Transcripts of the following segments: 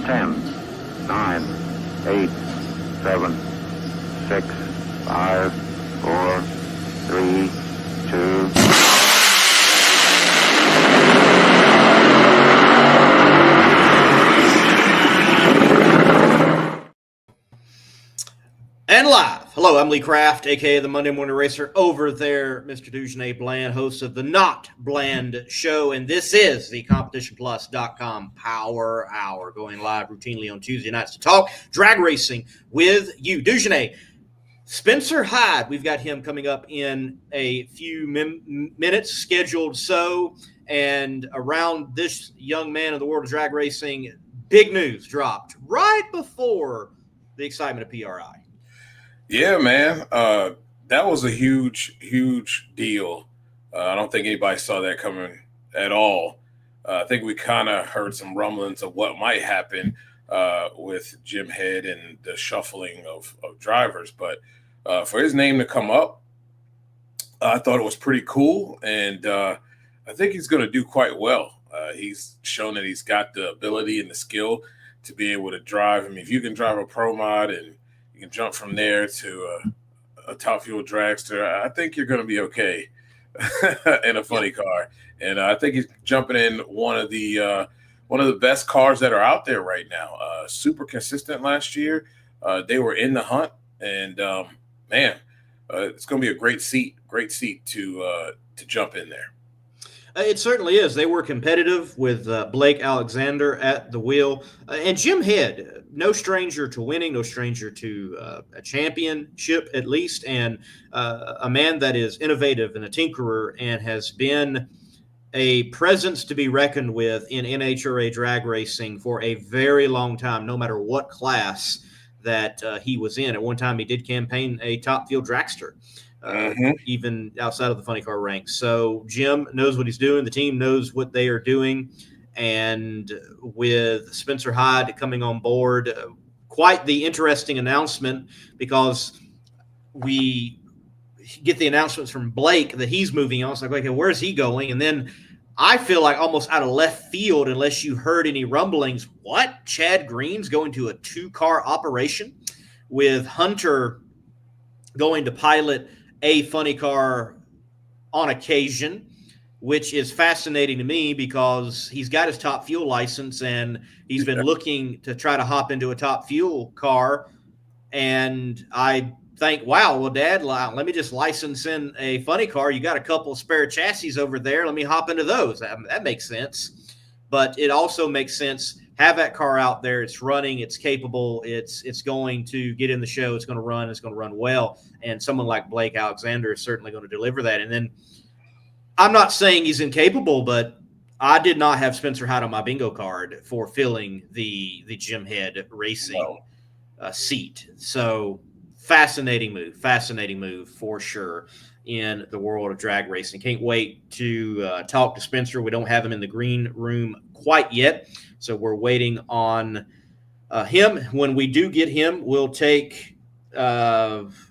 10, 9, 8, 7, 6, 5, 4, 3, 2. And live. Hello, I'm Lee Kraft, a.k.a. the Monday Morning Racer. Over there, Mr. Dugenay Bland, host of the Not Bland Show. And this is the CompetitionPlus.com Power Hour, going live routinely on Tuesday nights to talk drag racing with you. Dugenay, Spencer Hyde, we've got him coming up in a few minutes, scheduled so. And around this young man in the world of drag racing, big news dropped right before the excitement of PRI. Yeah, man. That was a huge, huge deal. I don't think anybody saw that coming at all. I think we kind of heard some rumblings of what might happen with Jim Head and the shuffling of drivers. But for his name to come up, I thought it was pretty cool. And I think he's going to do quite well. He's shown that he's got the ability and the skill to be able to drive. I mean, if you can drive a Pro Mod and you can jump from there to a Top Fuel dragster, I think you're going to be okay in a funny car. And I think he's jumping in one of the best cars that are out there right now. Super consistent last year. They were in the hunt, and man, it's going to be a great seat to jump in there. It certainly is. They were competitive with Blake Alexander at the wheel. And Jim Head, no stranger to winning, no stranger to a championship at least, and a man that is innovative and a tinkerer and has been a presence to be reckoned with in NHRA drag racing for a very long time, no matter what class that he was in. At one time, he did campaign a Top Fuel dragster. Even outside of the funny car ranks. So Jim knows what he's doing. The team knows what they are doing. And with Spencer Hyde coming on board, quite the interesting announcement, because we get the announcements from Blake that he's moving on. It's like, okay, where's he going? And then I feel like almost out of left field, unless you heard any rumblings, what? Chad Green's going to a 2-car operation with Hunter going to pilot a funny car on occasion, which is fascinating to me because he's got his Top Fuel license and he's been looking to try to hop into a Top Fuel car. And I think, wow, well, Dad, let me just license in a funny car. You got a couple of spare chassis over there. Let me hop into those. That makes sense. But it also makes sense. Have that car out there. It's running. It's capable. It's going to get in the show. It's going to run. It's going to run well. And someone like Blake Alexander is certainly going to deliver that. And then I'm not saying he's incapable, but I did not have Spencer Hyde on my bingo card for filling the Jim Head racing seat. So fascinating move for sure in the world of drag racing. Can't wait to talk to Spencer. We don't have him in the green room quite yet, so we're waiting on him. When we do get him, we'll take that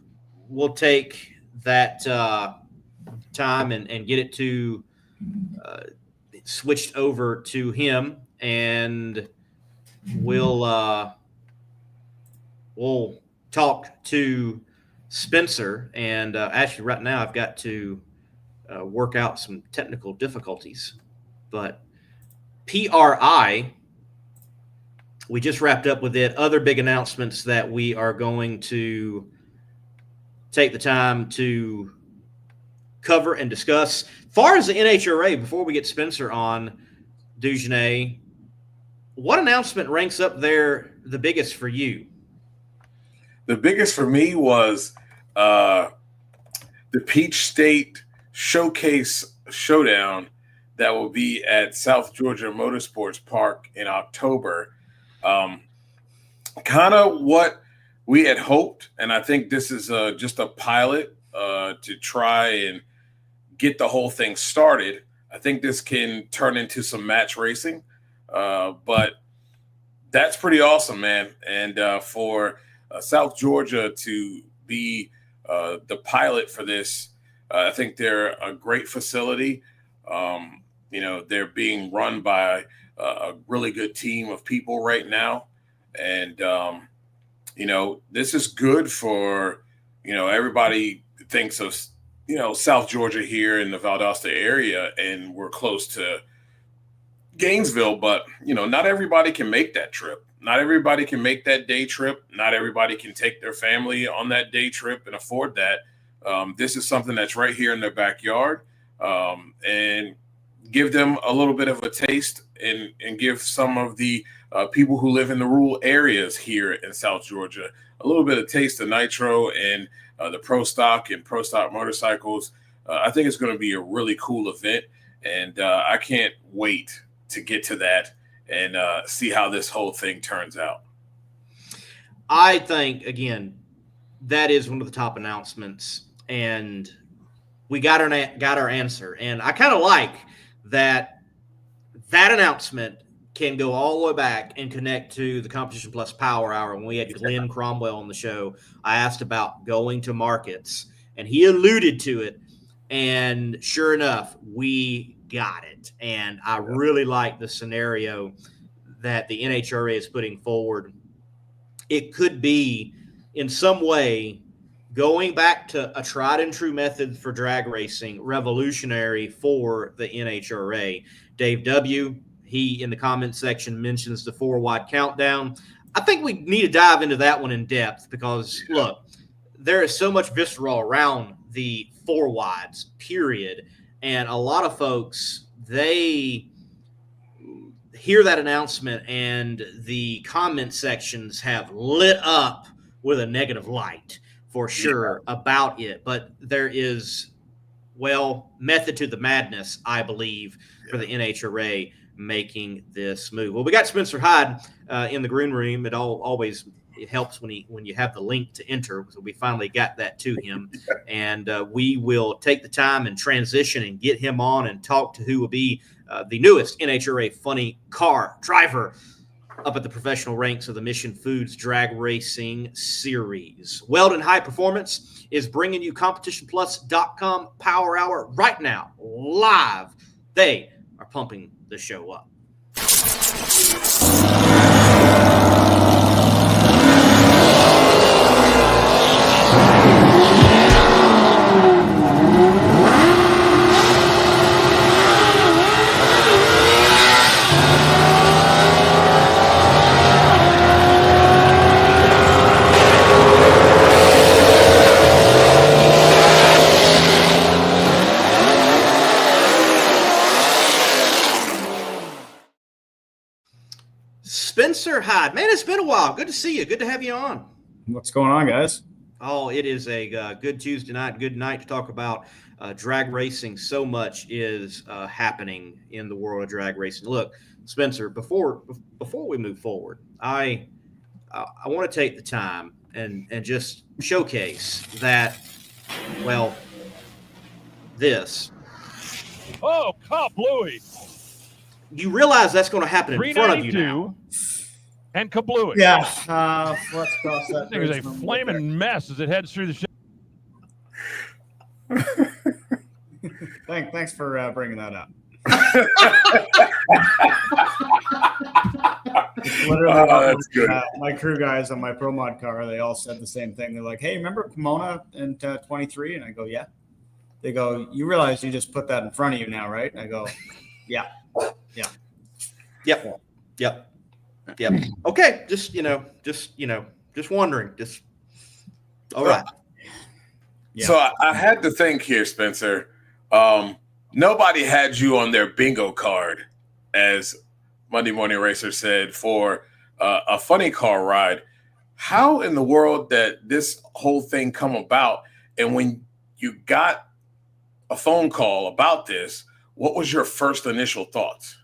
time and get it to switched over to him, and we'll talk to Spencer. And actually right now I've got to work out some technical difficulties, but PRI, we just wrapped up with it. Other big announcements that we are going to take the time to cover and discuss. As far as the NHRA, before we get Spencer on, Dugenay, what announcement ranks up there the biggest for you? The biggest for me was the Peach State Showcase Showdown that will be at South Georgia Motorsports Park in October. Kind of what we had hoped, and I think this is just a pilot to try and get the whole thing started. I think this can turn into some match racing, but that's pretty awesome, man. And for South Georgia to be the pilot for this, I think they're a great facility. They're being run by a really good team of people right now. And, this is good for, everybody thinks of, South Georgia here in the Valdosta area, and we're close to Gainesville, but, not everybody can make that trip. Not everybody can make that day trip. Not everybody can take their family on that day trip and afford that. This is something that's right here in their backyard, and give them a little bit of a taste and give some of the people who live in the rural areas here in South Georgia a little bit of taste of nitro and the Pro Stock and Pro Stock motorcycles. I think it's going to be a really cool event, and I can't wait to get to that and see how this whole thing turns out. I think, again, that is one of the top announcements, and we got our answer. And I kind of like that announcement can go all the way back and connect to the Competition Plus Power Hour. When we had Glenn Cromwell on the show, I asked about going to markets, and he alluded to it. And sure enough, we got it. And I really like the scenario that the NHRA is putting forward. It could be in some way going back to a tried and true method for drag racing, revolutionary for the NHRA. Dave W., he in the comment section mentions the 4-wide countdown. I think we need to dive into that one in depth because, look, there is so much visceral around the 4-wides, period. And a lot of folks, they hear that announcement and the comment sections have lit up with a negative light for sure about it. But there is, method to the madness, I believe, for the NHRA making this move. Well, we got Spencer Hyde in the green room. It always helps when you have the link to enter. So we finally got that to him, and we will take the time and transition and get him on and talk to who will be the newest NHRA funny car driver up at the professional ranks of the Mission Foods Drag Racing Series. Weldon High Performance is bringing you CompetitionPlus.com Power Hour right now, live. They are pumping the show up. Spencer Hyde, man, it's been a while. Good to see you. Good to have you on. What's going on, guys? Oh, it is a good Tuesday night, good night to talk about drag racing. So much is happening in the world of drag racing. Look, Spencer, before we move forward, I want to take the time and just showcase that, this. Oh, Cop Louie. You realize that's going to happen in front of you now. And kablooey. Yeah, let's cross that. This thing is a flaming mess as it heads through the Thanks for bringing that up. Literally, that's good. My crew guys on my Pro Mod car, they all said the same thing. They're like, "Hey, remember Pomona in 23?" And I go, "Yeah." They go, "You realize you just put that in front of you now, right?" And I go, "Yeah." Yep. Okay. Just wondering. All right. Yeah. So I had to think here, Spencer. Nobody had you on their bingo card, as Monday Morning Racer said, for a funny car ride. How in the world did this whole thing come about? And when you got a phone call about this, what was your first initial thoughts?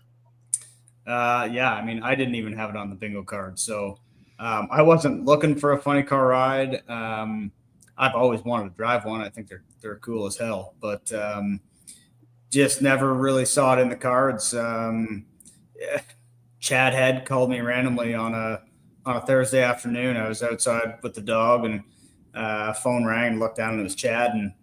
I mean, I didn't even have it on the bingo card. So I wasn't looking for a funny car ride. I've always wanted to drive one. I think they're cool as hell, but just never really saw it in the cards. Chad Head called me randomly on a Thursday afternoon. I was outside with the dog, and phone rang and looked down, and it was Chad. And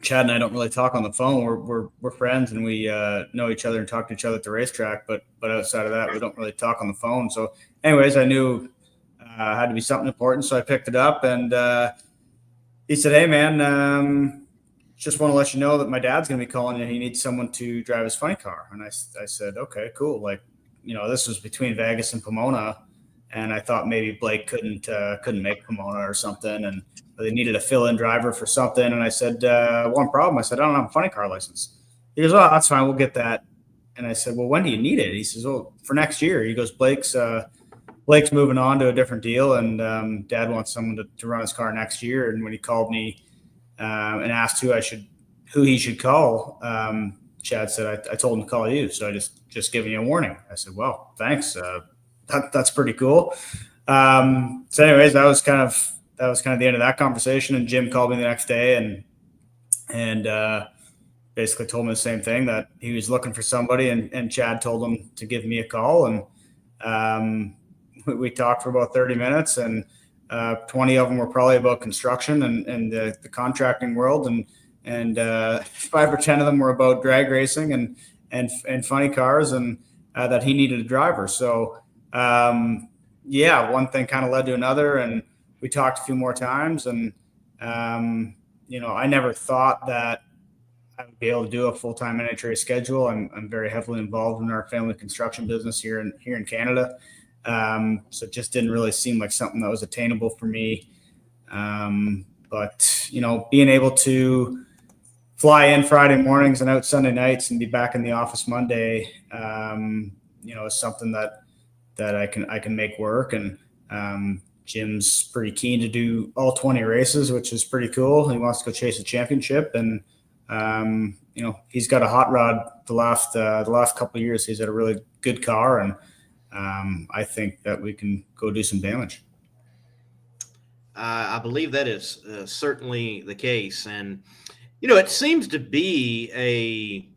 Chad and I don't really talk on the phone. We're friends and we know each other and talk to each other at the racetrack. But outside of that, we don't really talk on the phone. So, anyways, I knew had to be something important, so I picked it up. And he said, "Hey, man, just want to let you know that my dad's going to be calling you. He needs someone to drive his funny car." And I said, "Okay, cool." Like, this was between Vegas and Pomona, and I thought maybe Blake couldn't make Pomona or something, and they needed a fill-in driver for something. And I said, "One problem." I said, "I don't have a funny car license." He goes, "Oh, that's fine. We'll get that." And I said, "Well, when do you need it?" He says, "Well, for next year." He goes, Blake's moving on to a different deal, and Dad wants someone to run his car next year." And when he called me and asked who he should call, Chad said, I told him to call you. So I just giving you a warning. I said, "Well, thanks. That's pretty cool." So anyways, that was kind of the end of that conversation. And Jim called me the next day and basically told me the same thing, that he was looking for somebody, and Chad told him to give me a call. And we talked for about 30 minutes, and 20 of them were probably about construction and the contracting world, and 5 or 10 of them were about drag racing and funny cars, and that he needed a driver. So one thing kind of led to another, and we talked a few more times. And I never thought that I would be able to do a full-time NHRA schedule. I'm very heavily involved in our family construction business here in Canada. So it just didn't really seem like something that was attainable for me. But being able to fly in Friday mornings and out Sunday nights and be back in the office Monday, is something that I can make work. And Jim's pretty keen to do all 20 races, which is pretty cool. He wants to go chase a championship, and he's got a hot rod. The last couple of years, he's had a really good car, and I think that we can go do some damage. I believe that is certainly the case. And, it seems to be a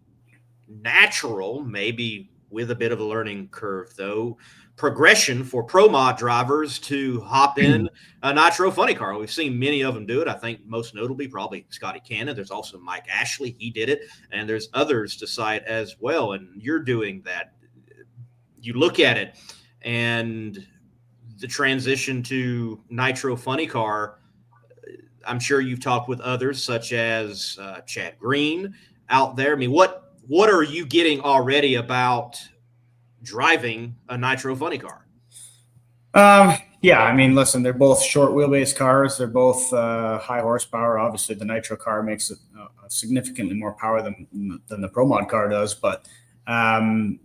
natural, maybe with a bit of a learning curve, though, progression for pro mod drivers to hop in a nitro funny car. We've seen many of them do it. I think most notably probably Scotty Cannon. There's also Mike Ashley. He did it. And there's others to cite as well. And you're doing that. You look at it, and the transition to nitro funny car, I'm sure you've talked with others such as Chad Green out there. I mean, what are you getting already about driving a nitro funny car? Yeah, I mean, listen, they're both short wheelbase cars. They're both high horsepower. Obviously, the nitro car makes significantly more power than the pro mod car does. But they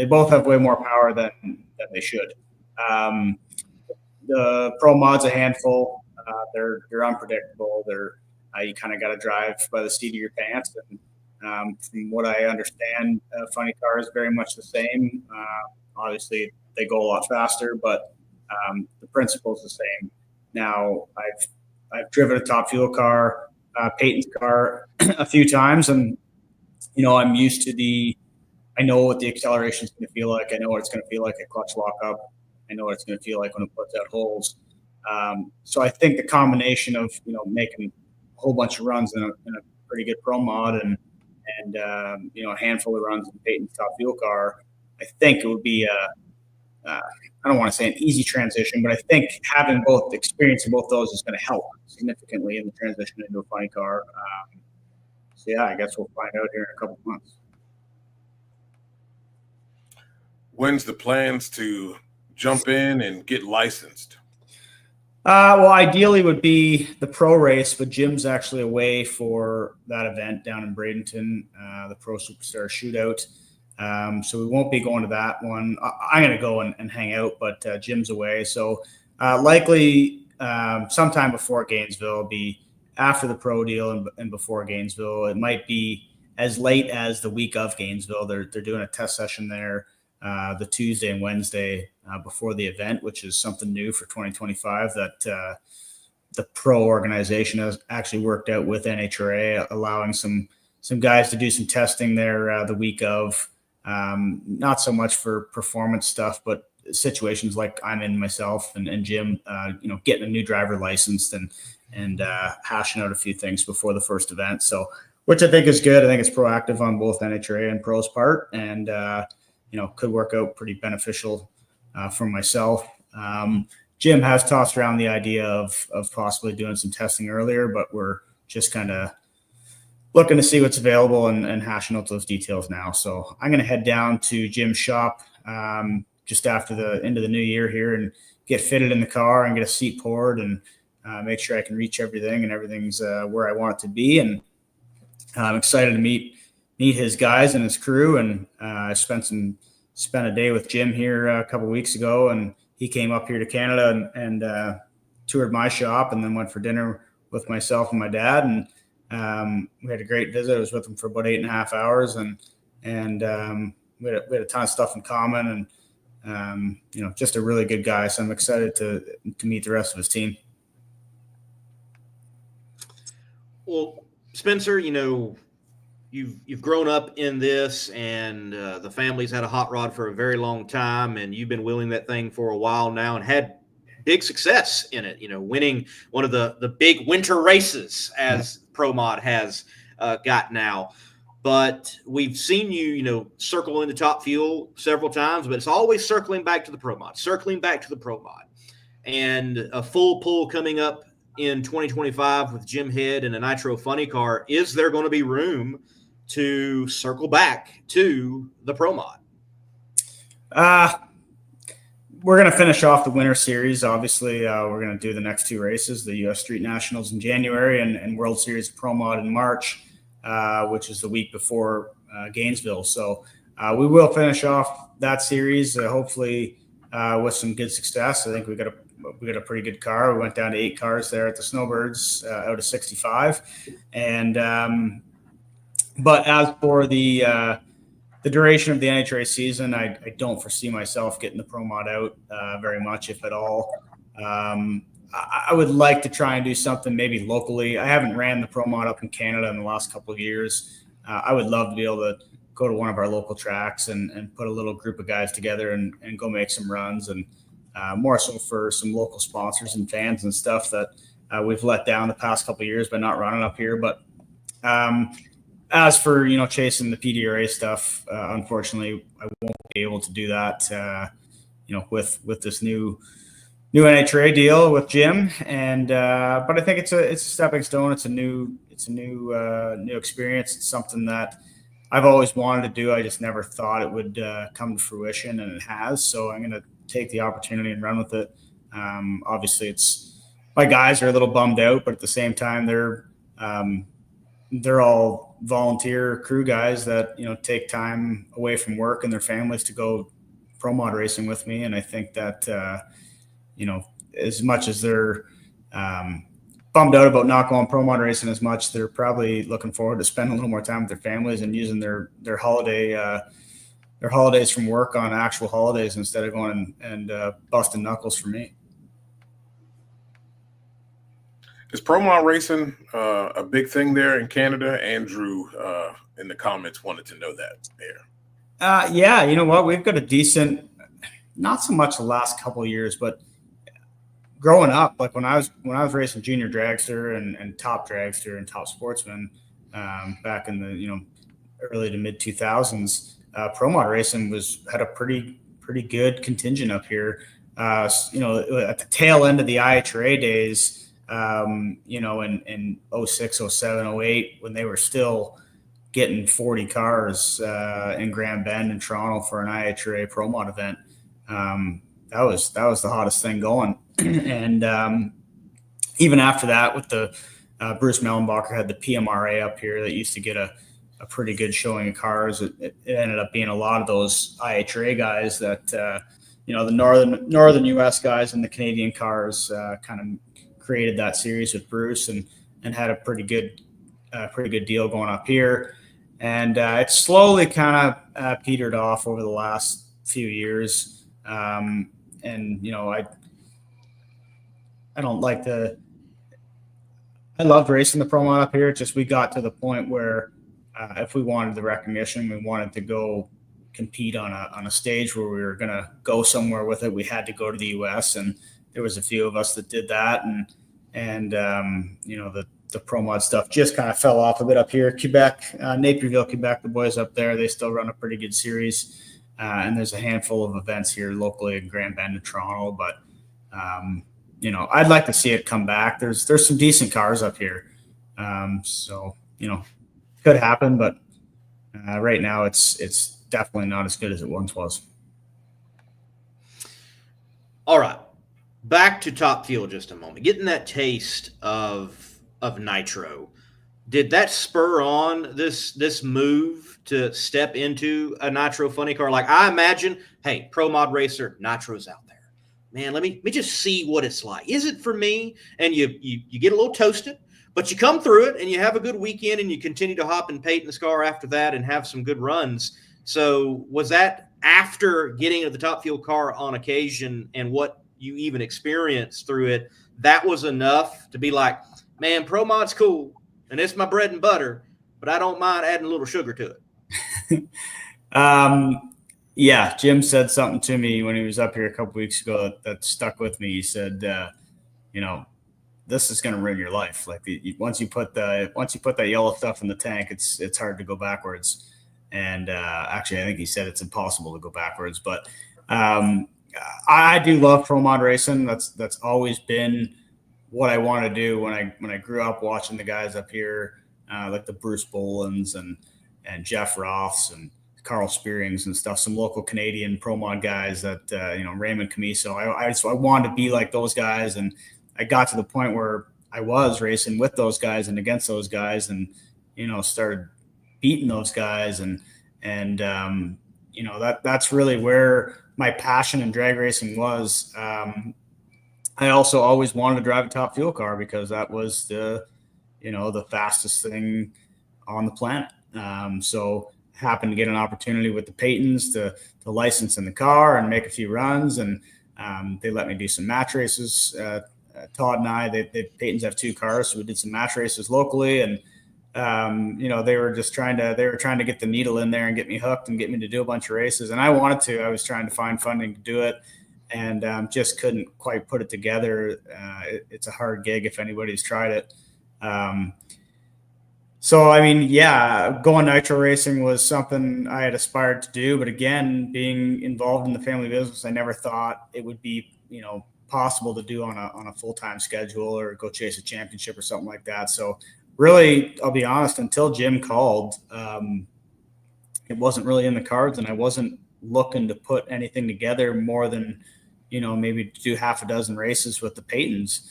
both have way more power than they should. The pro mod's a handful. They're unpredictable. You kind of got to drive by the seat of your pants. And from what I understand, funny car is very much the same. Obviously, they go a lot faster, but the principle is the same. Now, I've driven a top fuel car, Peyton's car, a few times, and I'm used to I know what the acceleration is going to feel like. I know what it's going to feel like at clutch lockup. I know what it's going to feel like when it puts out holes. So I think the combination of making a whole bunch of runs in a pretty good pro mod and a handful of runs in Peyton's top fuel car, I think it would be I don't want to say an easy transition, but I think having both experience in both those is going to help significantly in the transition into a funny car. So yeah, I guess we'll find out here in a couple of months. When's the plans to jump in and get licensed? Well, ideally would be the pro race, but Jim's actually away for that event down in Bradenton, the Pro Superstar Shootout. So we won't be going to that one. I'm going to go and hang out, but Jim's away. So likely sometime before Gainesville, be after the pro deal and before Gainesville. It might be as late as the week of Gainesville. They're doing a test session there the Tuesday and Wednesday before the event, which is something new for 2025 that the pro organization has actually worked out with NHRA, allowing some guys to do some testing there the week of. Not so much for performance stuff, but situations like I'm in myself and Jim, getting a new driver licensed and hashing out a few things before the first event. So, which I think is good. I think it's proactive on both NHRA and pros part, and could work out pretty beneficial for myself. Jim has tossed around the idea of possibly doing some testing earlier, but we're just kind of looking to see what's available and hashing out those details now. So I'm going to head down to Jim's shop just after the end of the new year here and get fitted in the car and get a seat poured and make sure I can reach everything and everything's where I want it to be. And I'm excited to meet his guys and his crew. And I spent a day with Jim here a couple of weeks ago, and he came up here to Canada and toured my shop, and then went for dinner with myself and my dad. And we had a great visit. I was with him for about 8.5 hours, and we had a ton of stuff in common, and just a really good guy. So I'm excited to meet the rest of his team. Well, Spencer, you've grown up in this, and the family's had a hot rod for a very long time, and you've been wheeling that thing for a while now and had big success in it, winning one of the big winter races as Pro Mod has got now. But we've seen you, circle into Top Fuel several times, but it's always circling back to the Pro Mod, and a full pull coming up in 2025 with Jim Head and a Nitro Funny Car. Is there going to be room to circle back to the Pro Mod? We're going to finish off the winter series. Obviously, we're going to do the next two races, the U.S. Street Nationals in January and World Series of Pro Mod in March, which is the week before Gainesville. So we will finish off that series, hopefully with some good success. I think we got a pretty good car. We went down to 8 cars there at the Snowbirds out of 65. And but as for the duration of the NHRA season, I don't foresee myself getting the Pro Mod out very much, if at all. I would like to try and do something maybe locally. I haven't ran the Pro Mod up in Canada in the last couple of years. I would love to be able to go to one of our local tracks and put a little group of guys together and go make some runs, and more so for some local sponsors and fans and stuff that we've let down the past couple of years by not running up here. But as for, chasing the PDRA stuff, unfortunately, I won't be able to do that, with this new NHRA deal with Jim. And but I think it's a stepping stone. It's a new experience. It's something that I've always wanted to do. I just never thought it would come to fruition, and it has. So I'm going to take the opportunity and run with it. Obviously, my guys are a little bummed out, but at the same time, they're all volunteer crew guys that take time away from work and their families to go Pro Mod racing with me. And I think that as much as they're bummed out about not going Pro Mod racing as much, they're probably looking forward to spending a little more time with their families and using their holidays from work on actual holidays instead of going and busting knuckles for me. Is Pro Mod racing a big thing there in Canada? Andrew in the comments wanted to know that there. Yeah, you know what? We've got a decent, not so much the last couple of years, but growing up, like when I was racing junior dragster and top dragster and top sportsman back in the early to mid 2000s, Pro Mod racing had a pretty good contingent up here. At the tail end of the IHRA days. In 06, 07, 08, when they were still getting 40 cars in Grand Bend and Toronto for an IHRA Pro Mod event. That was the hottest thing going. And even after that, with the Bruce Mellenbacher had the PMRA up here that used to get a pretty good showing of cars. It ended up being a lot of those IHRA guys that, the northern U.S. guys and the Canadian cars kind of created that series with Bruce and had a pretty good deal going up here. And it slowly kind of petered off over the last few years. I don't like I loved racing the Pro Mod up here. It's just we got to the point where if we wanted the recognition, we wanted to go compete on a stage where we were going to go somewhere with it, we had to go to the U.S. And there was a few of us that did that. And the pro mod stuff just kind of fell off a bit up here. Quebec, Naperville, Quebec, the boys up there, they still run a pretty good series. And there's a handful of events here locally in Grand Bend and Toronto. But, I'd like to see it come back. There's some decent cars up here. Could happen. But right now it's definitely not as good as it once was. All right. Back to Top Fuel just a moment. Getting that taste of nitro, did that spur on this move to step into a nitro funny car? Like, I imagine, hey, pro mod racer, nitro's out there, man, let me just see what it's like. Is it for me? And you get a little toasted, but you come through it and you have a good weekend and you continue to hop and paint in the car after that and have some good runs. So was that after getting into the Top Fuel car on occasion and what you even experienced through it, that was enough to be like, man, pro mod's cool and it's my bread and butter, but I don't mind adding a little sugar to it? Yeah, Jim said something to me when he was up here a couple weeks ago that stuck with me. He said, this is going to ruin your life. Like once you put that yellow stuff in the tank, it's hard to go backwards. And actually, I think he said it's impossible to go backwards. But I do love pro mod racing. That's always been what I want to do. When I grew up watching the guys up here, like the Bruce Bolins and Jeff Roths and Carl Spearings and stuff, some local Canadian pro mod guys that Raymond Camiso. I wanted to be like those guys, and I got to the point where I was racing with those guys and against those guys, and started beating those guys, and that's really where my passion in drag racing was. I also always wanted to drive a Top Fuel car because that was the fastest thing on the planet. So happened to get an opportunity with the Paytons to license in the car and make a few runs, and they let me do some match races. Todd and I, the Paytons have 2 cars, so we did some match races locally, and they were trying to get the needle in there and get me hooked and get me to do a bunch of races. And I wanted to. I was trying to find funding to do it, and just couldn't quite put it together. It's a hard gig if anybody's tried it. Going nitro racing was something I had aspired to do. But again, being involved in the family business, I never thought it would be, possible to do on a full-time schedule or go chase a championship or something like that. So really, I'll be honest, until Jim called, it wasn't really in the cards, and I wasn't looking to put anything together more than, maybe do half a dozen races with the Paytons,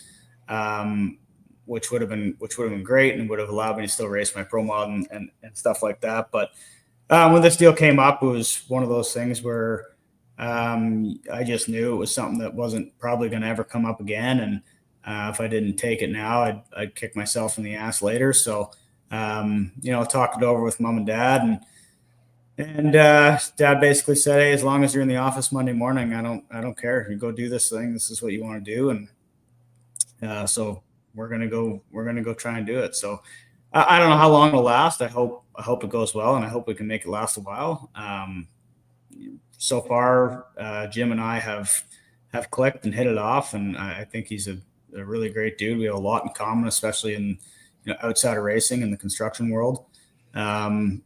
which would have been great and would have allowed me to still race my pro mod and stuff like that. But when this deal came up, it was one of those things where I just knew it was something that wasn't probably going to ever come up again. And if I didn't take it now, I'd kick myself in the ass later. So, talked it over with mom and dad, and dad basically said, hey, as long as you're in the office Monday morning, I don't care. You go do this thing. This is what you want to do. And so we're going to go try and do it. So I don't know how long it'll last. I hope it goes well, and I hope we can make it last a while. So far, Jim and I have clicked and hit it off, and I think he's a really great dude. We have a lot in common, especially in outside of racing in the construction world. I'm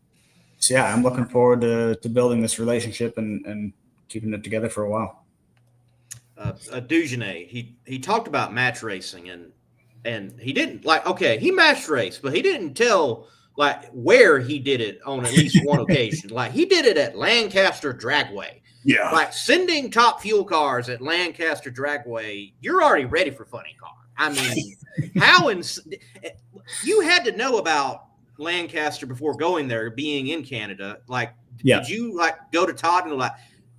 looking forward to building this relationship and keeping it together for a while. Dugenet, he talked about match racing, and he didn't he match raced, but he didn't tell where he did it on at least one occasion. He did it at Lancaster Dragway. Yeah. Sending Top Fuel cars at Lancaster Dragway, you're already ready for funny car. I mean, you had to know about Lancaster before going there, being in Canada. Did you go to Todd and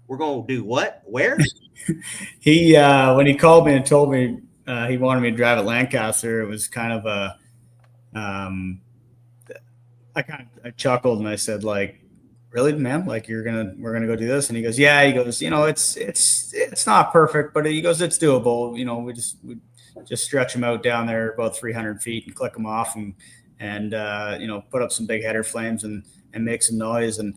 we're going to do what? Where? He when he called me and told me he wanted me to drive at Lancaster, it was kind of a I chuckled and I said, really, man? We're gonna go do this? And he goes, yeah. He goes, it's not perfect, but he goes, it's doable. We just stretch them out down there about 300 feet and click them off and put up some big header flames and make some noise. And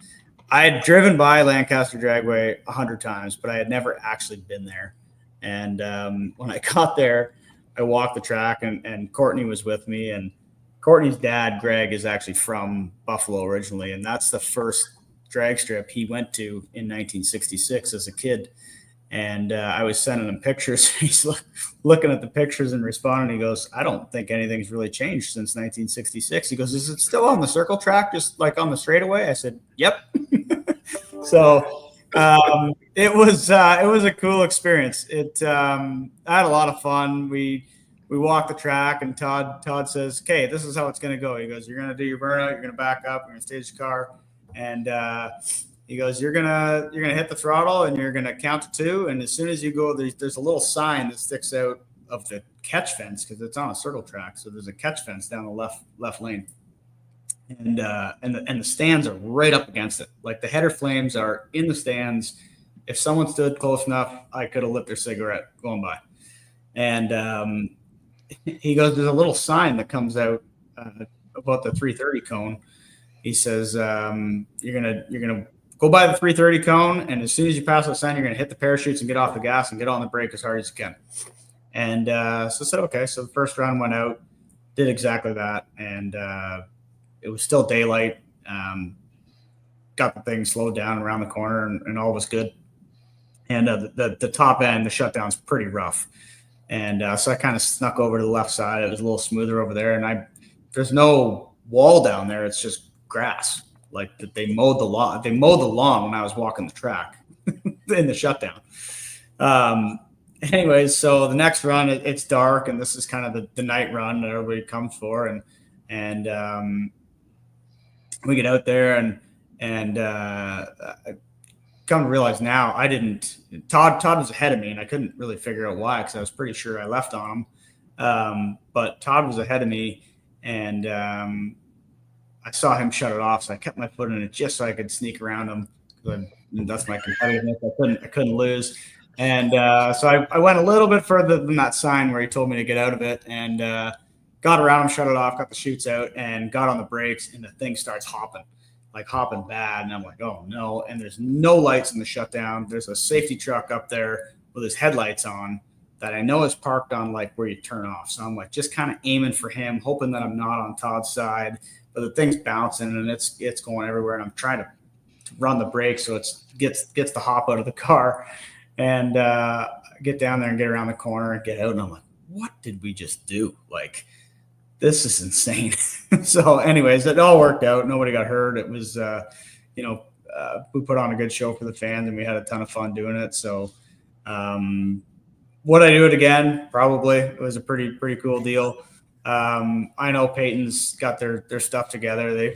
I had driven by Lancaster Dragway 100 times, but I had never actually been there. And when I got there, I walked the track, and Courtney was with me. And Courtney's dad, Greg, is actually from Buffalo originally, and that's the first drag strip he went to in 1966 as a kid. And I was sending him pictures. He's looking at the pictures and responding. He goes, "I don't think anything's really changed since 1966." He goes, "Is it still on the circle track, just like on the straightaway?" I said, "Yep." So it was a cool experience. I had a lot of fun. We walked the track, and Todd says, "Okay, this is how it's going to go." He goes, "You're going to do your burnout. You're going to back up. You're going to stage the car, and he goes, you're gonna hit the throttle, and you're gonna count to 2. And as soon as you go, there's a little sign that sticks out of the catch fence because it's on a circle track. So there's a catch fence down the left lane, and the stands are right up against it. Like the header flames are in the stands. If someone stood close enough, I could have lit their cigarette going by. And he goes, there's a little sign that comes out about the 330 cone. He says, you're gonna go by the 330 cone, and as soon as you pass that sign, you're going to hit the parachutes and get off the gas and get on the brake as hard as you can. And so I said, okay. So the first round went out, did exactly that, and it was still daylight. Got the thing slowed down around the corner, and all was good. And the top end, the shutdown's pretty rough. And so I kind of snuck over to the left side. It was a little smoother over there, and there's no wall down there. It's just grass. Like that they mowed the lawn. They mowed the lawn when I was walking the track in the shutdown. Anyways, so the next run, it's dark, and this is kind of the night run that everybody comes for, and we get out there, and I come to realize now I didn't. Todd was ahead of me, and I couldn't really figure out why because I was pretty sure I left on him. But Todd was ahead of me, and I saw him shut it off, so I kept my foot in it just so I could sneak around him. That's my competitiveness. I couldn't lose. And so I went a little bit further than that sign where he told me to get out of it, and got around him, shut it off, got the chutes out, and got on the brakes, and the thing starts hopping bad. And I'm like, oh, no. And there's no lights in the shutdown. There's a safety truck up there with his headlights on that I know is parked on like where you turn off. So I'm like just kind of aiming for him, hoping that I'm not on Todd's side. But the thing's bouncing, and it's going everywhere, and I'm trying to run the brakes so it gets the hop out of the car, and get down there and get around the corner and get out, and I'm like, what did we just do? Like, this is insane. So anyways, it all worked out. Nobody got hurt. It was we put on a good show for the fans, and we had a ton of fun doing it. So would I do it again? Probably. It was a pretty cool deal. I know Peyton's got their stuff together. They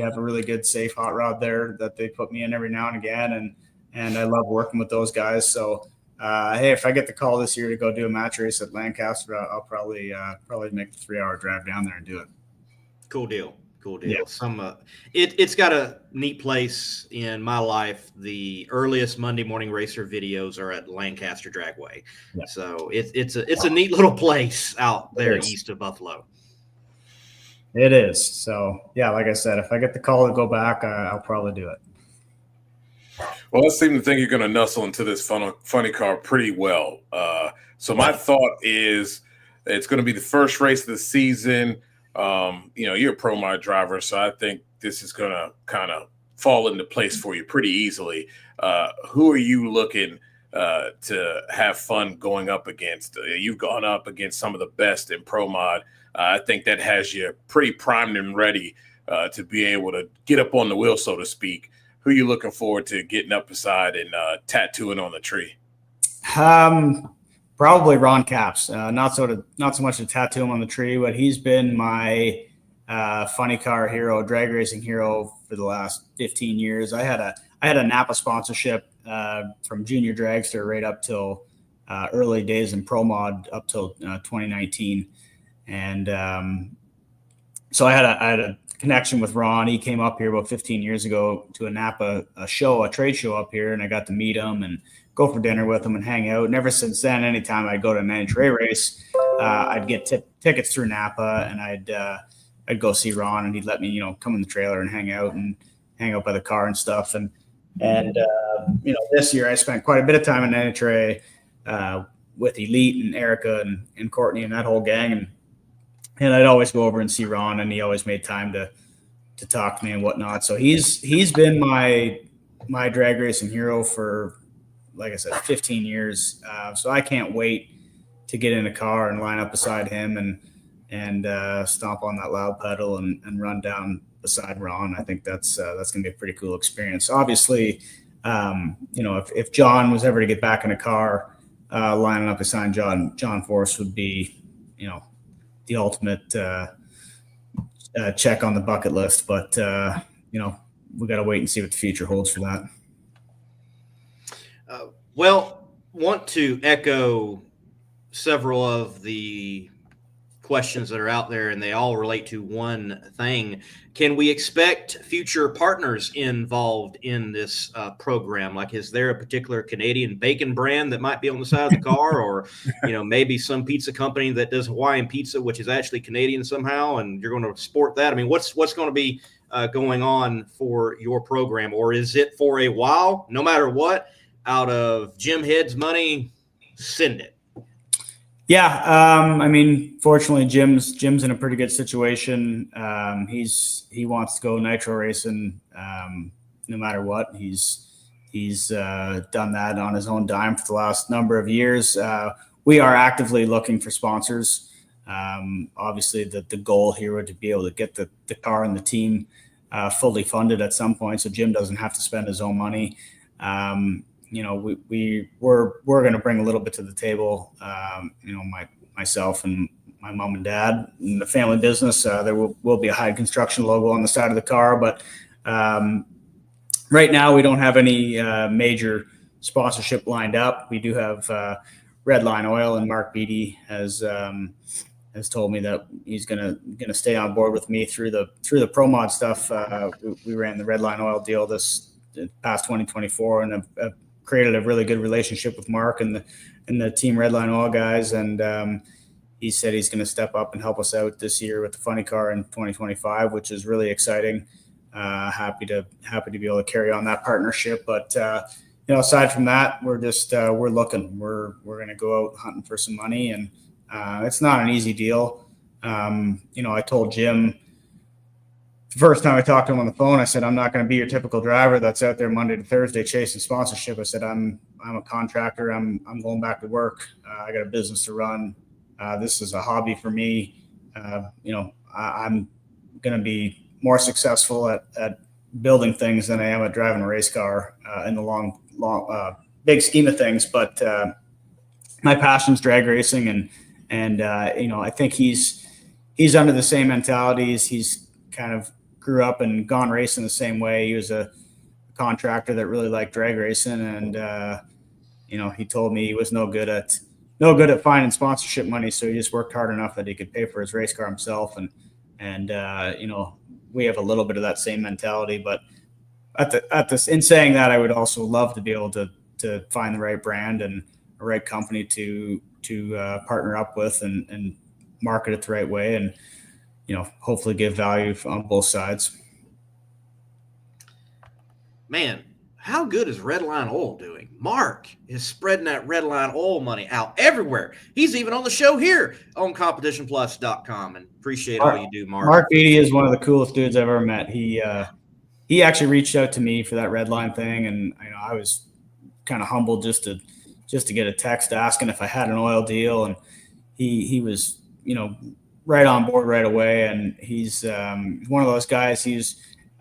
have a really good safe hot rod there that they put me in every now and again, and I love working with those guys. So hey, if I get the call this year to go do a match race at Lancaster, I'll probably make the 3-hour drive down there and do it. Cool deal. Yeah. It's got a neat place in my life. The earliest Monday Morning Racer videos are at Lancaster Dragway. Yeah. So it's a neat little place out there east of Buffalo. It is. So yeah, like I said, if I get the call to go back, I'll probably do it. Well, I seem to think you're going to nuzzle into this funny car pretty well. So my thought is it's going to be the first race of the season. You're a pro mod driver, so I think this is going to kind of fall into place for you pretty easily. Who are you looking to have fun going up against? You've gone up against some of the best in pro mod. I think that has you pretty primed and ready to be able to get up on the wheel, so to speak. Who are you looking forward to getting up beside and tattooing on the tree? Probably Ron Capps. Not so much to tattoo him on the tree, but he's been my funny car hero, drag racing hero for the last 15 years. I had a Napa sponsorship from junior dragster right up till early days in pro mod up till 2019, and so I had a connection with Ron. He came up here about 15 years ago to a Napa a trade show up here, and I got to meet him and go for dinner with him and hang out. And ever since then, anytime I'd go to an NHRA race, I'd get tickets through Napa, and I'd go see Ron, and he'd let me, come in the trailer and hang out. hang out by the car and stuff. And this year I spent quite a bit of time in NHRA with Elite and Erica and Courtney and that whole gang. And I'd always go over and see Ron, and he always made time to talk to me and whatnot. So he's been my drag racing hero for, like I said, 15 years. So I can't wait to get in a car and line up beside him and stomp on that loud pedal and run down beside Ron. I think that's going to be a pretty cool experience. Obviously, if John was ever to get back in a car, lining up beside John Force would be, the ultimate check on the bucket list. But, we got to wait and see what the future holds for that. Want to echo several of the questions that are out there, and they all relate to one thing. Can we expect future partners involved in this program? Like, is there a particular Canadian bacon brand that might be on the side of the car, or maybe some pizza company that does Hawaiian pizza, which is actually Canadian somehow, and you're going to sport that? I mean, what's going to be going on for your program, or is it for a while, no matter what, out of Jim Head's money, send it? Yeah, fortunately, Jim's in a pretty good situation. He wants to go nitro racing no matter what. He's done that on his own dime for the last number of years. We are actively looking for sponsors. Obviously, the goal here would to be able to get the car and the team fully funded at some point, so Jim doesn't have to spend his own money. We're going to bring a little bit to the table. Myself and my mom and dad in the family business. There will be a Hyde Construction logo on the side of the car, but right now we don't have any major sponsorship lined up. We do have Redline Oil, and Mark Beatty has told me that he's gonna stay on board with me through the Pro Mod stuff. We ran the Redline Oil deal this past 2024, and have created a really good relationship with Mark and the Team Redline Oil guys. And he said he's going to step up and help us out this year with the funny car in 2025, which is really exciting. Happy to be able to carry on that partnership. But, aside from that, we're just, we're looking, we're going to go out hunting for some money, and it's not an easy deal. I told Jim, the first time I talked to him on the phone, I said, I'm not going to be your typical driver that's out there Monday to Thursday chasing sponsorship. I said, I'm a contractor. I'm going back to work. I got a business to run. This is a hobby for me. I'm going to be more successful at building things than I am at driving a race car in the long, big scheme of things. But my passion's drag racing, and I think he's under the same mentalities. He's kind of grew up and gone racing the same way. He was a contractor that really liked drag racing, and he told me he was no good at finding sponsorship money, so he just worked hard enough that he could pay for his race car himself. And we have a little bit of that same mentality. But in saying that, I would also love to be able to find the right brand and a right company to partner up with and market it the right way, and hopefully give value on both sides. Man, how good is Redline Oil doing? Mark is spreading that Redline Oil money out everywhere. He's even on the show here on CompetitionPlus.com, and appreciate all you do, Mark. Mark Beatty is one of the coolest dudes I've ever met. He actually reached out to me for that Redline thing, and I was kind of humbled just to get a text asking if I had an oil deal, and he was right on board right away. And he's one of those guys.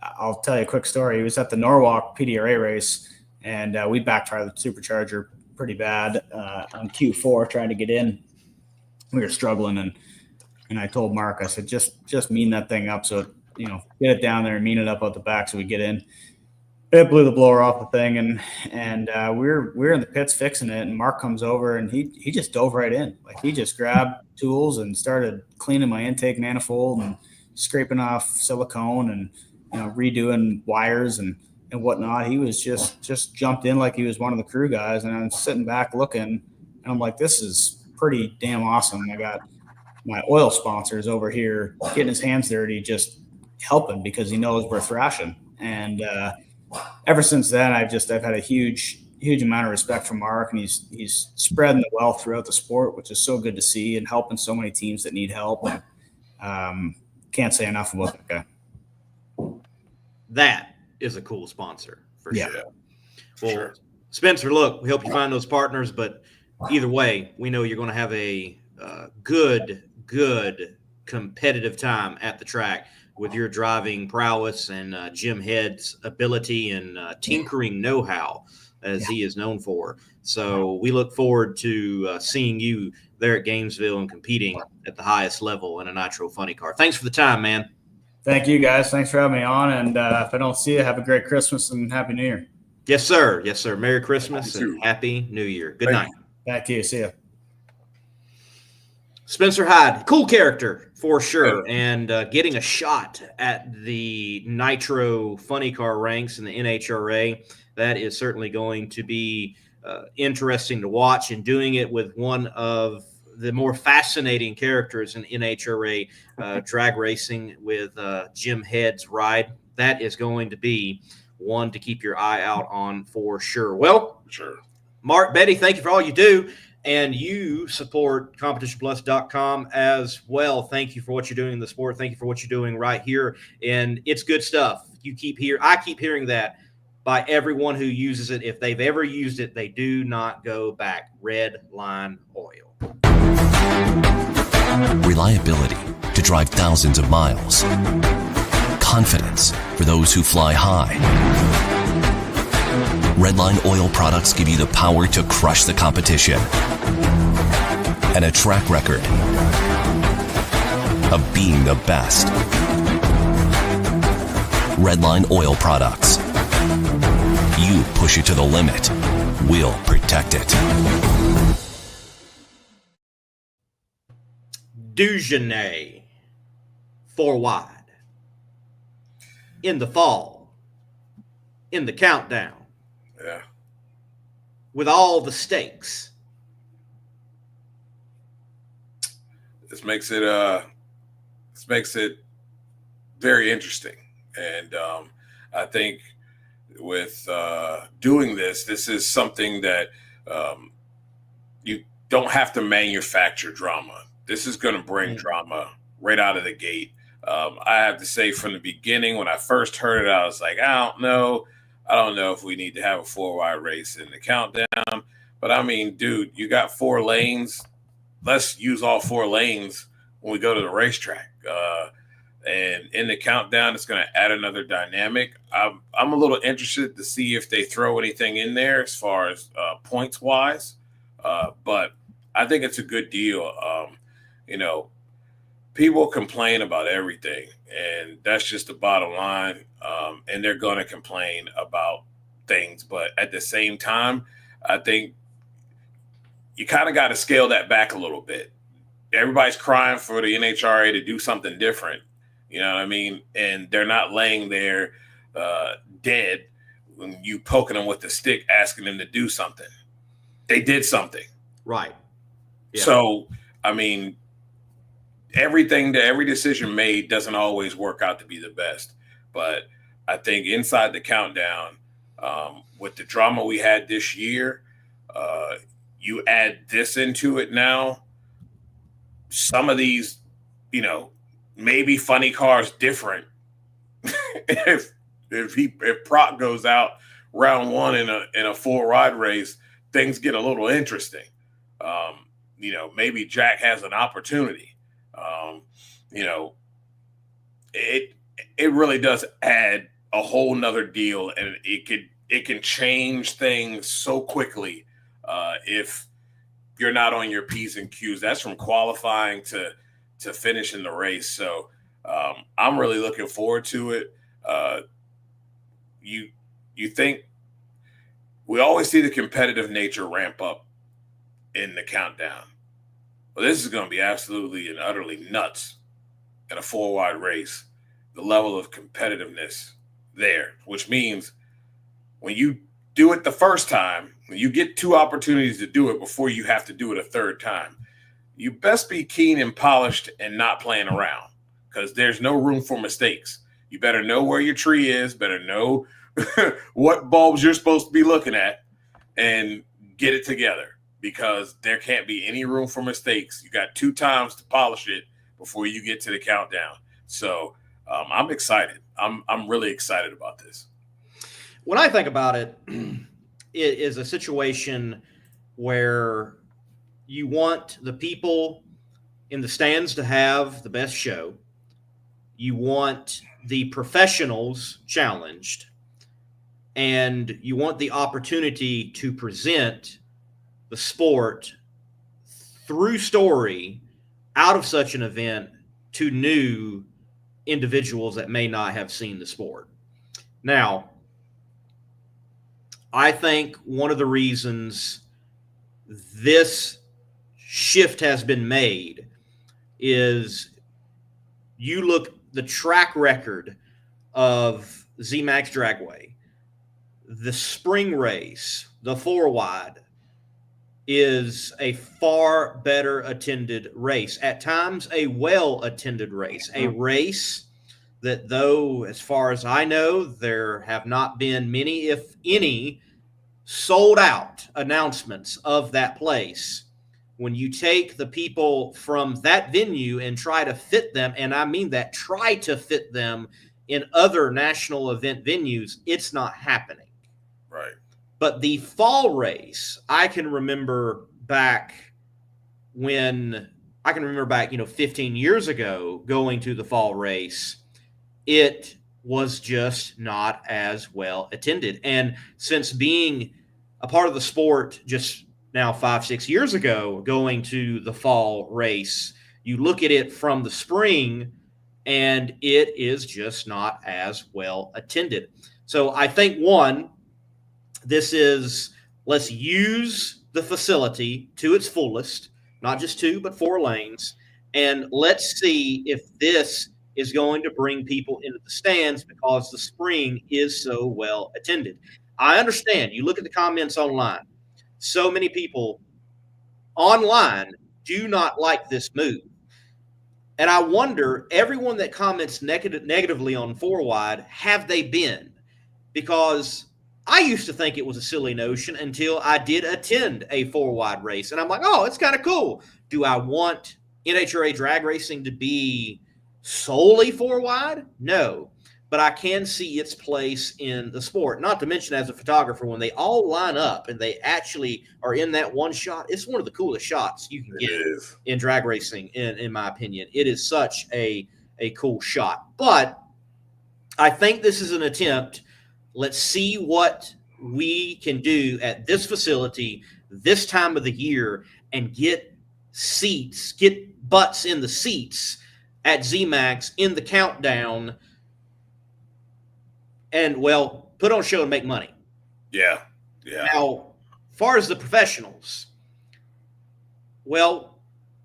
I'll tell you a quick story. He was at the Norwalk PDRA race, and we backfired the supercharger pretty bad on Q4 trying to get in. We were struggling, and I told Mark, I said, just mean that thing up, so get it down there and mean it up out the back so we get in. It blew the blower off the thing, and we're in the pits fixing it, and Mark comes over, and he just dove right in. Like, he just grabbed tools and started cleaning my intake manifold and scraping off silicone and redoing wires and whatnot. He was just jumped in like he was one of the crew guys, and I'm sitting back looking, and I'm like, this is pretty damn awesome. I got my oil sponsors over here getting his hands dirty, just helping because he knows we're thrashing. And ever since then, I've had a huge amount of respect for Mark, and he's spreading the wealth throughout the sport, which is so good to see, and helping so many teams that need help. And can't say enough about that guy. That is a cool sponsor for Yeah. sure. Well, Spencer, look, we hope you find those partners, but either way, we know you're going to have a good competitive time at the track with your driving prowess and Jim Head's ability and tinkering know-how, as he is known for. So we look forward to seeing you there at Gainesville and competing at the highest level in a Nitro Funny Car. Thanks for the time, man. Thank you, guys. Thanks for having me on. And if I don't see you, have a great Christmas and Happy New Year. Yes, sir. Yes, sir. Merry Christmas and Happy New Year. Good night. Thank you. See ya. Spencer Hyde, cool character for sure, and getting a shot at the Nitro Funny Car ranks in the NHRA, that is certainly going to be interesting to watch, and doing it with one of the more fascinating characters in NHRA drag racing with Jim Head's ride. That is going to be one to keep your eye out on for sure. Well, Mark, Betty, thank you for all you do. And you support competitionplus.com as well. Thank you for what you're doing in the sport. Thank you for what you're doing right here. And it's good stuff. I keep hearing that by everyone who uses it. If they've ever used it, they do not go back. Red Line Oil. Reliability to drive thousands of miles. Confidence for those who fly high. Redline oil products give you the power to crush the competition and a track record of being the best. Redline oil products. You push it to the limit, we'll protect it. Dugenay, 4 wide. In the fall, in the countdown. Yeah. With all the stakes. This makes it very interesting. And I think with doing this is something that you don't have to manufacture drama. This is going to bring drama right out of the gate. I have to say from the beginning, when I first heard it, I was like, I don't know if we need to have a 4-wide race in the countdown. But I mean, dude, you got 4 lanes. Let's use all 4 lanes when we go to the racetrack. And in the countdown, it's going to add another dynamic. I'm a little interested to see if they throw anything in there as far as points wise. But I think it's a good deal. People complain about everything, and that's just the bottom line. And they're going to complain about things. But at the same time, I think you kind of got to scale that back a little bit. Everybody's crying for the NHRA to do something different. You know what I mean? And they're not laying there dead when you poking them with the stick, asking them to do something. They did something. Right. Yeah. So, I mean, every decision made doesn't always work out to be the best. But I think inside the countdown, with the drama we had this year, you add this into it now. Some of these, maybe funny cars different. if Proc goes out round 1 in a 4-ride race, things get a little interesting. Maybe Jack has an opportunity. It really does add a whole nother deal, and it can change things so quickly if you're not on your P's and Q's. That's from qualifying to finishing the race. So I'm really looking forward to it. You think we always see the competitive nature ramp up in the countdown. Well, this is going to be absolutely and utterly nuts in a 4-wide race. The level of competitiveness there, which means when you do it the first time, when you get 2 opportunities to do it before you have to do it a 3rd time, you best be keen and polished and not playing around, because there's no room for mistakes. You better know where your tree is, better know what bulbs you're supposed to be looking at, and get it together, because there can't be any room for mistakes. You got 2 times to polish it before you get to the countdown. So I'm excited. I'm really excited about this. When I think about it, it is a situation where you want the people in the stands to have the best show. You want the professionals challenged, and you want the opportunity to present the sport through story out of such an event to new individuals that may not have seen the sport. Now, I think one of the reasons this shift has been made is you look the track record of ZMAX Dragway, the spring race, the 4-wide is a far better attended race. At times, a well-attended race, a race that, though, as far as I know, there have not been many, if any, sold out announcements of that place. When you take the people from that venue and try to fit them, and I mean that, try to fit them in other national event venues, it's not happening. Right. But the fall race, I can remember back, 15 years ago, going to the fall race, it was just not as well attended. And since being a part of the sport just now 5-6 years ago, going to the fall race, you look at it from the spring and it is just not as well attended. So I think, one, this is, let's use the facility to its fullest, not just 2, but 4 lanes. And let's see if this is going to bring people into the stands, because the spring is so well attended. I understand. You look at the comments online. So many people online do not like this move. And I wonder, everyone that comments negatively on 4-wide, have they been? Because I used to think it was a silly notion until I did attend a 4-wide race. And I'm like, oh, it's kind of cool. Do I want NHRA drag racing to be solely 4-wide? No. But I can see its place in the sport. Not to mention, as a photographer, when they all line up and they actually are in that one shot, it's one of the coolest shots you can get in drag racing, in my opinion. It is such a cool shot. But I think this is an attempt. Let's see what we can do at this facility this time of the year and get butts in the seats at ZMAX in the countdown, and, well, put on a show and make money. Yeah. Now, as far as the professionals, well,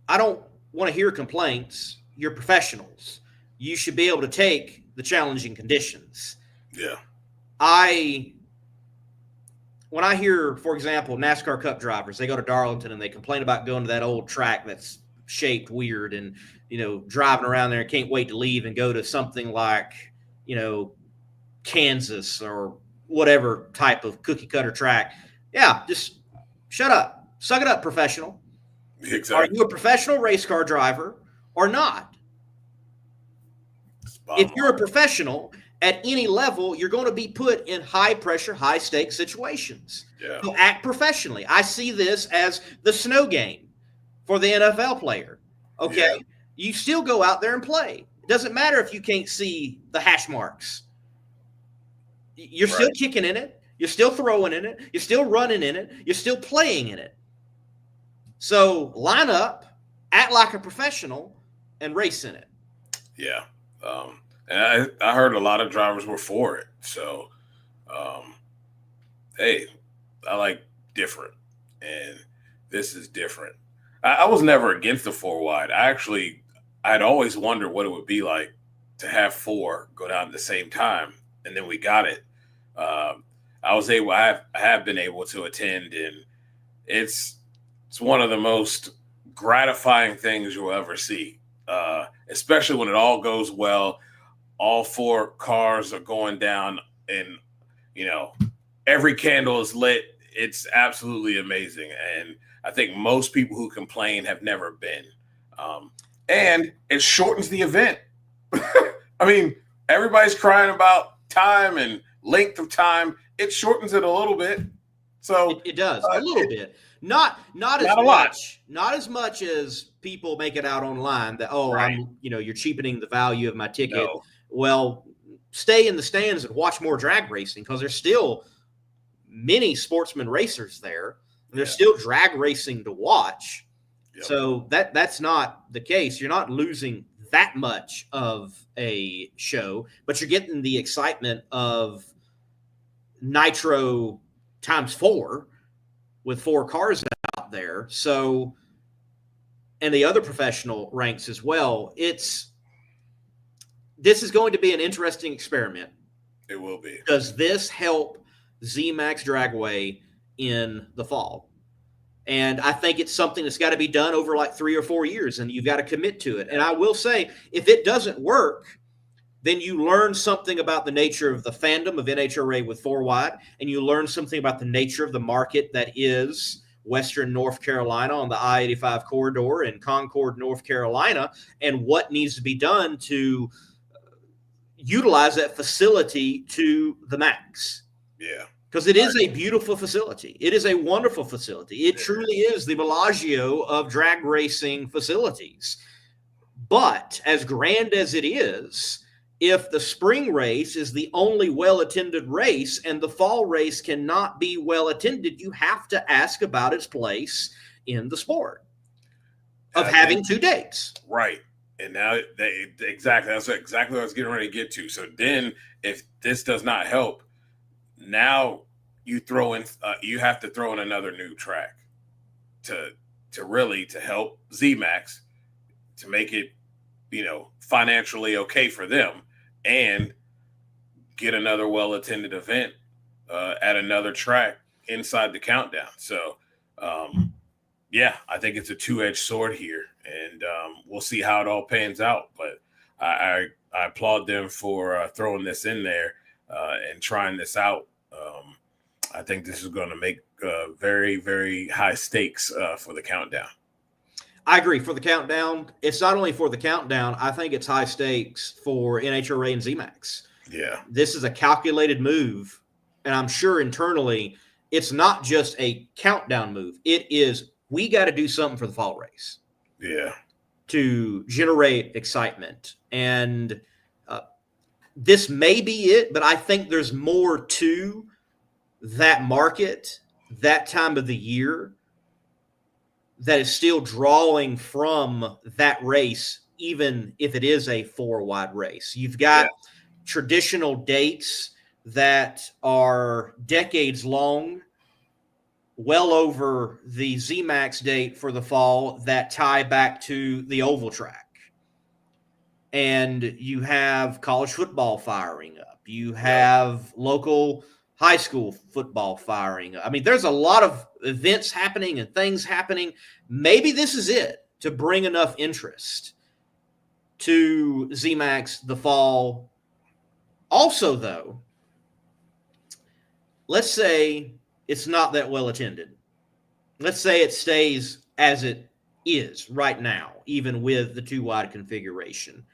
I don't want to hear complaints. You're professionals. You should be able to take the challenging conditions. Yeah. When I hear, for example, NASCAR Cup drivers, they go to Darlington and they complain about going to that old track that's shaped weird and, driving around there and can't wait to leave and go to something like, Kansas or whatever type of cookie cutter track. Yeah, just shut up. Suck it up, professional. Exactly. Are you a professional race car driver or not? If you're a professional at any level, you're going to be put in high pressure, high stakes situations. Yeah. So act professionally. I see this as the snow game for the NFL player. Okay. Yeah. You still go out there and play. It doesn't matter if you can't see the hash marks. You're still kicking in it. You're still throwing in it. You're still running in it. You're still playing in it. So line up, act like a professional, and race in it. Yeah. And I heard a lot of drivers were for it. So, hey, I like different. And this is different. I was never against the 4-wide. I'd always wondered what it would be like to have 4 go down at the same time. And then we got it. I have been able to attend, and it's one of the most gratifying things you'll ever see, especially when it all goes well. all 4 cars are going down, and every candle is lit. It's absolutely amazing, and I think most people who complain have never been. And it shortens the event. I mean, everybody's crying about time and length of time. It shortens it a little bit. So it does a little bit. Not as a much. lot. Not as much as people make it out online that Right. you're cheapening the value of my ticket. No. Well, stay in the stands and watch more drag racing, because there's still many sportsman racers there. There's still drag racing to watch. Yep. So that's not the case. You're not losing that much of a show, but you're getting the excitement of Nitro times 4 with 4 cars out there. So, and the other professional ranks as well. This is going to be an interesting experiment. It will be. Does this help ZMAX Dragway in the fall? And I think it's something that's got to be done over like 3 or 4 years, and you've got to commit to it. And I will say, if it doesn't work, then you learn something about the nature of the fandom of NHRA with 4 wide, and you learn something about the nature of the market that is Western North Carolina on the I-85 corridor in Concord, North Carolina, and what needs to be done to utilize that facility to the max. Yeah. Because it is a beautiful facility. It is a wonderful facility. It truly is the Bellagio of drag racing facilities. But as grand as it is, if the spring race is the only well-attended race and the fall race cannot be well-attended, you have to ask about its place in the sport of having 2 dates. Right. And now that's exactly what I was getting ready to get to. So then if this does not help, now you have to throw in another new track to help ZMAX to make it, financially okay for them, and get another well-attended event at another track inside the countdown. So, I think it's a 2-edged sword here, and we'll see how it all pans out. But I applaud them for throwing this in there and trying this out. I think this is going to make very, very high stakes for the countdown. I agree. For the countdown, it's not only for the countdown. I think it's high stakes for NHRA and ZMAX. Yeah. This is a calculated move, and I'm sure internally it's not just a countdown move. It is, we got to do something for the fall race. Yeah. To generate excitement. And this may be it, but I think there's more to that market, that time of the year, that is still drawing from that race, even if it is a 4-wide race. You've got traditional dates that are decades long, well over the ZMAX date for the fall, that tie back to the oval track. And you have college football firing up. You have local high school football firing up. I mean, there's a lot of events happening and things happening. Maybe this is it to bring enough interest to ZMAX the fall. Also, though, let's say it's not that well attended. Let's say it stays as it is right now, even with the 2-wide configuration.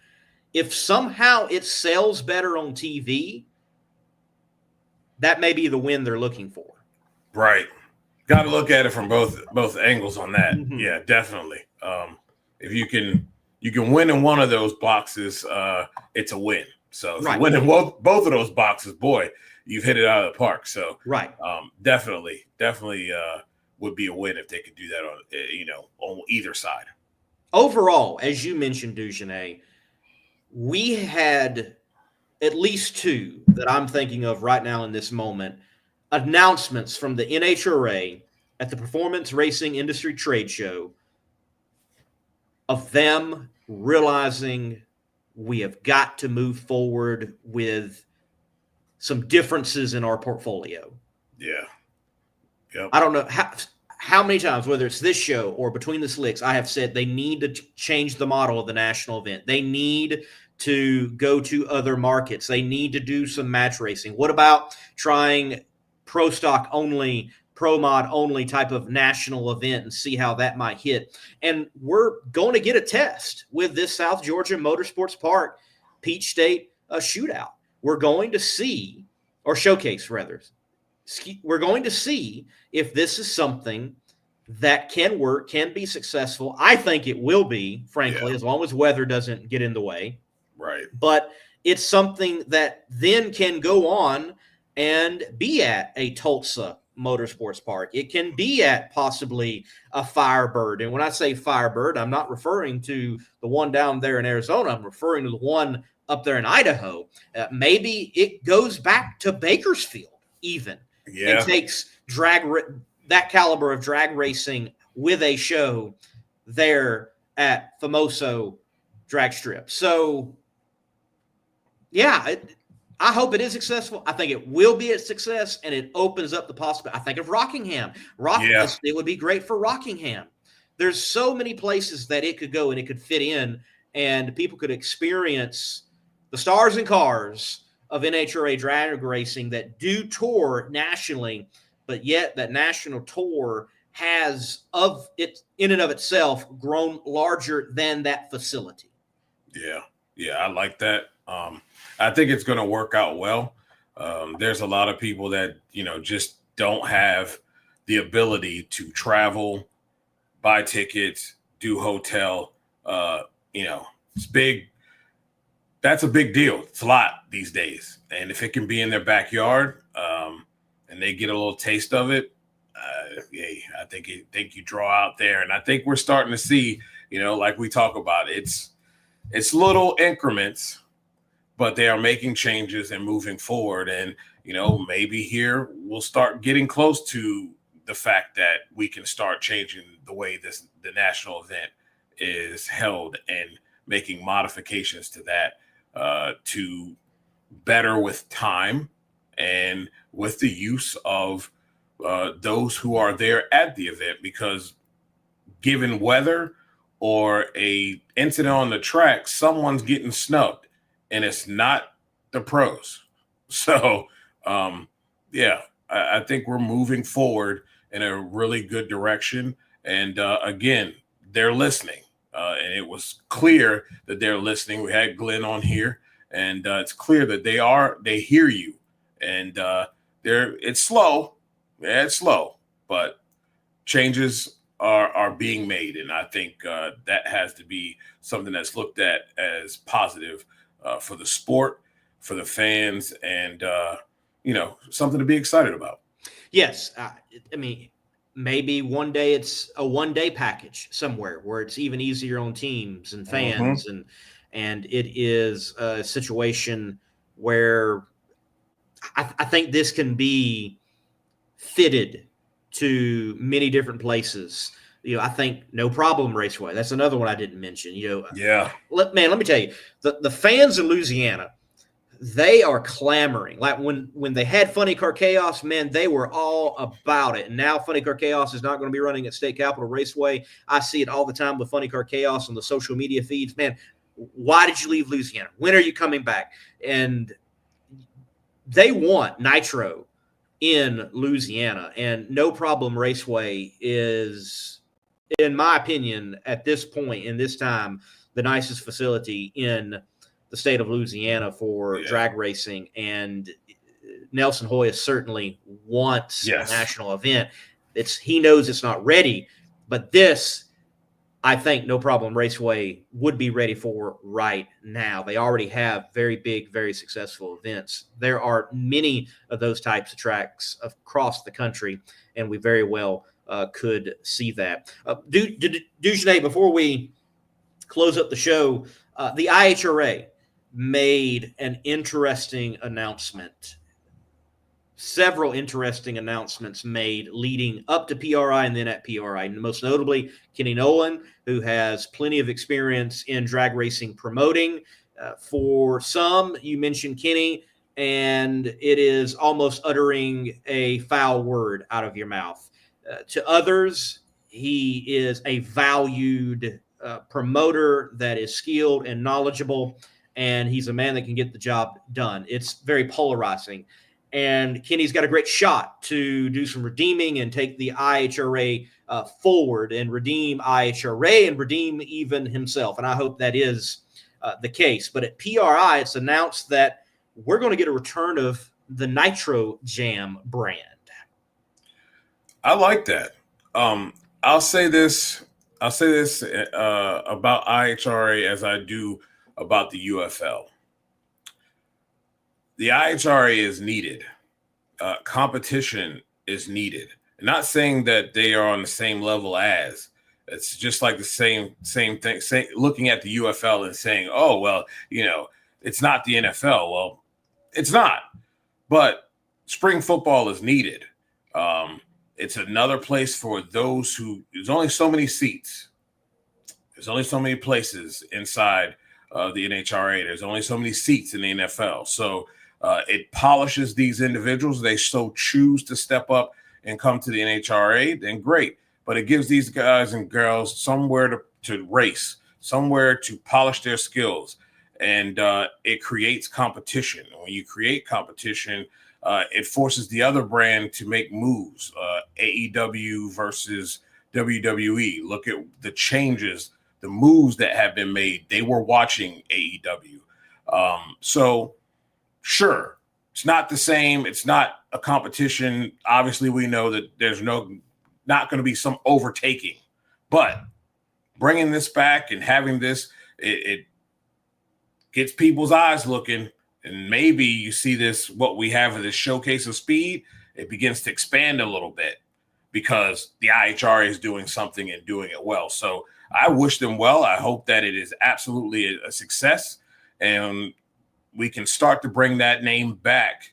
If somehow it sells better on TV, that may be the win they're looking for. Right. Got to look at it from both angles on that. Mm-hmm. Yeah, definitely. If you can win in one of those boxes, it's a win. So if you win in both of those boxes, boy, you've hit it out of the park. So definitely would be a win if they could do that on either side. Overall, as you mentioned, Dugenais, we had at least 2 that I'm thinking of right now in this moment, announcements from the NHRA at the Performance Racing Industry Trade Show of them realizing we have got to move forward with some differences in our portfolio. Yeah. Yep. I don't know. how many times, whether it's this show or Between the Slicks, I have said they need to change the model of the national event. They need to go to other markets. They need to do some match racing. What about trying pro stock only, pro mod only type of national event and see how that might hit? And we're going to get a test with this South Georgia Motorsports Park Peach State shootout. We're going to see, or showcase rather, we're going to see if this is something that can work, can be successful. I think it will be, frankly, as long as weather doesn't get in the way. Right. But it's something that then can go on and be at a Tulsa Motorsports Park. It can be at possibly a Firebird. And when I say Firebird, I'm not referring to the one down there in Arizona. I'm referring to the one up there in Idaho. Maybe it goes back to Bakersfield even. Yeah. And takes that caliber of drag racing with a show there at Famoso Drag Strip. So, yeah, I hope it is successful. I think it will be a success, and it opens up the possibility. I think of Rockingham. It would be great for Rockingham. There's so many places that it could go and it could fit in, and people could experience the stars and cars of NHRA drag racing that do tour nationally, but yet that national tour has of it in and of itself grown larger than that facility. Yeah, I like that. I think it's going to work out well. There's a lot of people that, just don't have the ability to travel, buy tickets, do hotel. It's big. That's a big deal. It's a lot these days. And if it can be in their backyard and they get a little taste of it, I think you draw out there. And I think we're starting to see, like we talk about, it's little increments, but they are making changes and moving forward. And, maybe here we'll start getting close to the fact that we can start changing the way the national event is held and making modifications to that. To better with time and with the use of those who are there at the event, because given weather or a incident on the track, someone's getting snubbed and it's not the pros. So, I think we're moving forward in a really good direction. And again, they're listening. And it was clear that they're listening. We had Glenn on here, and it's clear that they hear you. And it's slow. Yeah, it's slow, but changes are being made. And I think that has to be something that's looked at as positive for the sport, for the fans, and, something to be excited about. Yes. Maybe one day it's a one-day package somewhere where it's even easier on teams and fans, and it is a situation where I think this can be fitted to many different places. I think No Problem Raceway. That's another one I didn't mention. Let me tell you, the fans in Louisiana, they are clamoring. Like when they had Funny Car Chaos, man, they were all about it. And now Funny Car Chaos is not going to be running at State Capitol Raceway. I see it all the time with Funny Car Chaos on the social media feeds. Man, why did you leave Louisiana? When are you coming back? And they want Nitro in Louisiana. And No Problem Raceway is, in my opinion, at this point in this time, the nicest facility in the state of Louisiana for drag racing, and Nelson Hoyas certainly wants a national event. He knows it's not ready, but this, I think No Problem Raceway would be ready for right now. They already have very big, very successful events. There are many of those types of tracks across the country, and we very well could see that. Dujanay, before we close up the show, the IHRA made an interesting announcement. Several interesting announcements made leading up to PRI and then at PRI. Most notably, Kenny Nolan, who has plenty of experience in drag racing promoting. For some, you mentioned Kenny, and it is almost uttering a foul word out of your mouth. To others, he is a valued promoter that is skilled and knowledgeable, and he's a man that can get the job done. It's very polarizing. And Kenny's got a great shot to do some redeeming and take the IHRA forward and redeem IHRA and redeem even himself. And I hope that is the case. But at PRI, it's announced that we're going to get a return of the Nitro Jam brand. I like that. I'll say this about IHRA as I do about the UFL. The IHRA is needed. Competition is needed. I'm not saying that they are on the same level as. It's just like the same thing. Looking at the UFL and saying, "Oh, well, it's not the NFL." Well, it's not. But spring football is needed. It's another place for those who. There's only so many seats. There's only so many places inside the NHRA. There's only so many seats in the NFL. So it polishes these individuals. They so choose to step up and come to the NHRA, then great. But it gives these guys and girls somewhere to race, somewhere to polish their skills. And it creates competition. When you create competition, it forces the other brand to make moves. AEW versus WWE. Look at the changes, the moves that have been made. They were watching AEW. So, sure, it's not the same. It's not a competition. Obviously, we know that there's not going to be some overtaking. But bringing this back and having this, it gets people's eyes looking. And maybe you see this, what we have in this showcase of speed, it begins to expand a little bit because the IHRA is doing something and doing it well. So I wish them well. I hope that it is absolutely a success and we can start to bring that name back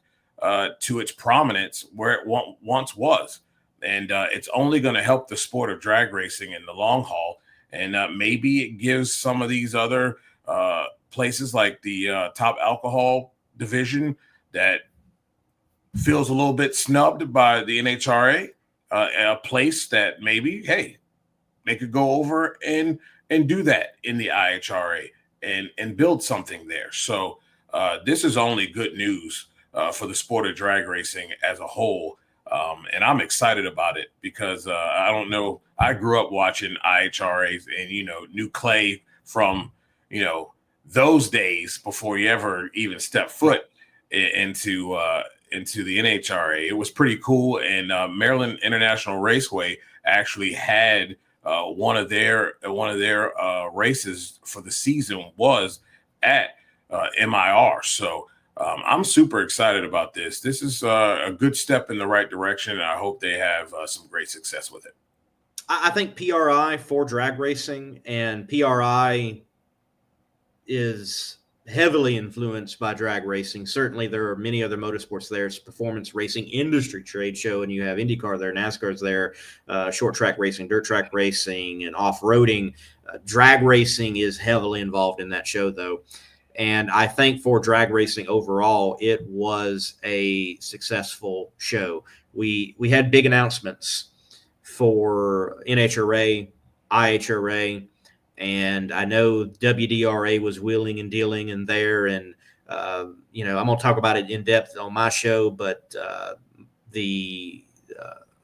to its prominence where it once was. And it's only going to help the sport of drag racing in the long haul. And maybe it gives some of these other places like the top alcohol division that feels a little bit snubbed by the NHRA, a place that maybe, hey, they could go over and do that in the IHRA and build something there. So this is only good news for the sport of drag racing as a whole. And I'm excited about it because I don't know. I grew up watching IHRAs and, knew Clay from, those days before you ever even stepped foot into the NHRA. It was pretty cool. And Maryland International Raceway actually had one of their races for the season was at MIR. So I'm super excited about this. This is a good step in the right direction, and I hope they have some great success with it. I think PRI for drag racing, and PRI is heavily influenced by drag racing. Certainly, there are many other motorsports there. It's performance racing industry trade show, and you have IndyCar there, NASCAR's there, short track racing, dirt track racing, and off-roading. Drag racing is heavily involved in that show, though. And I think for drag racing overall, it was a successful show. We had big announcements for NHRA, IHRA, and I know WDRA was wheeling and dealing in there. And, I'm going to talk about it in depth on my show, but the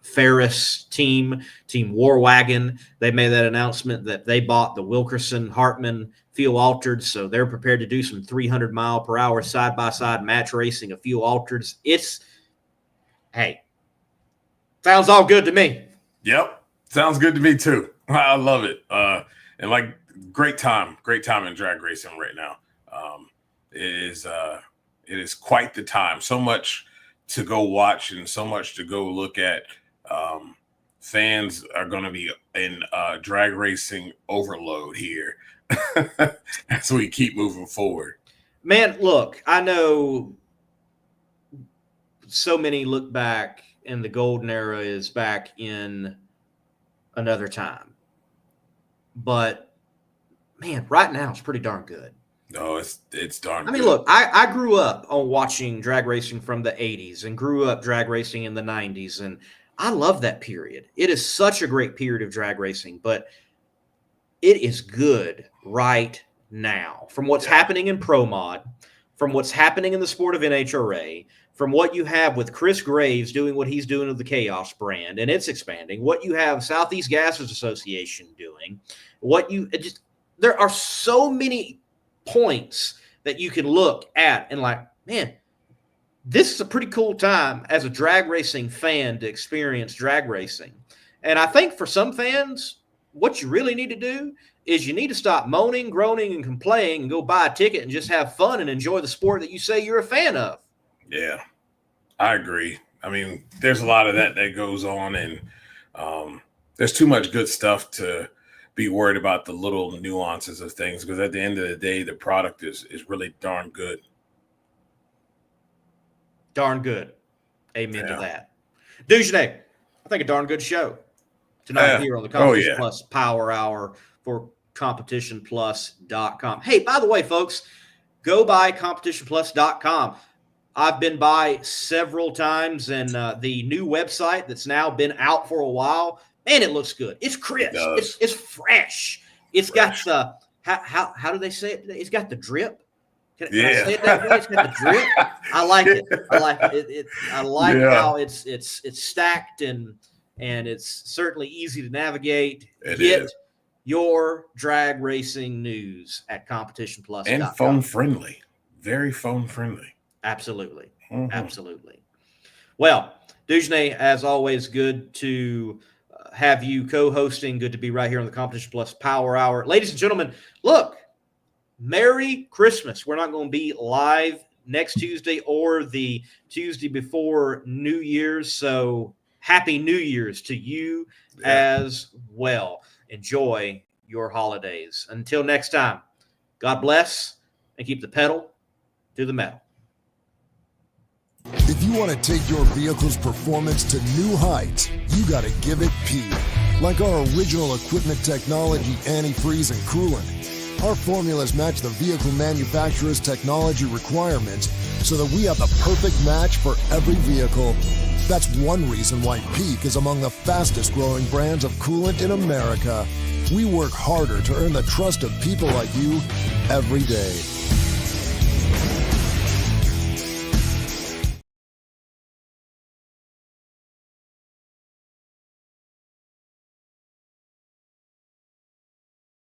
Ferris team War Wagon, they made that announcement that they bought the Wilkerson Hartman fuel altered, so they're prepared to do some 300 mile per hour side-by-side match racing of fuel altered. Sounds all good to me. Yep, sounds good to me too. I love it. And like great time in drag racing right now. It is quite the time. So much to go watch and so much to go look at. Fans are going to be in drag racing overload here as we keep moving forward. Man, look, I know so many look back and the golden era is back in another time. But, man, right now it's pretty darn good. No, it's darn good. I mean, look, I grew up on watching drag racing from the 80s and grew up drag racing in the 90s. And I love that period. It is such a great period of drag racing, but it is good right now from what's happening in Pro Mod, from what's happening in the sport of NHRA, from what you have with Chris Graves doing what he's doing with the Chaos brand, and it's expanding, what you have Southeast Gassers Association doing, there are so many points that you can look at and like, man, this is a pretty cool time as a drag racing fan to experience drag racing. And I think for some fans, what you really need to do is you need to stop moaning, groaning, and complaining and go buy a ticket and just have fun and enjoy the sport that you say you're a fan of. Yeah, I agree. I mean, there's a lot of that goes on, and there's too much good stuff to be worried about the little nuances of things, because at the end of the day, the product is really darn good. Darn good. Amen to that. Dugenay, I think a darn good show tonight here on the Competition Plus Power Hour for CompetitionPlus.com. Hey, by the way, folks, go by CompetitionPlus.com. I've been by several times, and the new website that's now been out for a while, man, it looks good. It's crisp. It's fresh. It's got the how do they say it? It's got the drip. Can I say it that way? It's got the drip. I like it. I like it. I like how it's stacked and it's certainly easy to navigate. Get your drag racing news at CompetitionPlus.com. And phone friendly. Very phone friendly. Absolutely. Absolutely. Well, Dugenay, as always, good to have you co-hosting. Good to be right here on the Competition Plus Power Hour. Ladies and gentlemen, look, Merry Christmas. We're not going to be live next Tuesday or the Tuesday before New Year's, so Happy New Year's to you as well. Enjoy your holidays. Until next time, God bless and keep the pedal to the metal. If you want to take your vehicle's performance to new heights, you got to give it P. Like our original equipment technology, antifreeze, and coolant. Our formulas match the vehicle manufacturer's technology requirements so that we have the perfect match for every vehicle. That's one reason why Peak is among the fastest growing brands of coolant in America. We work harder to earn the trust of people like you every day.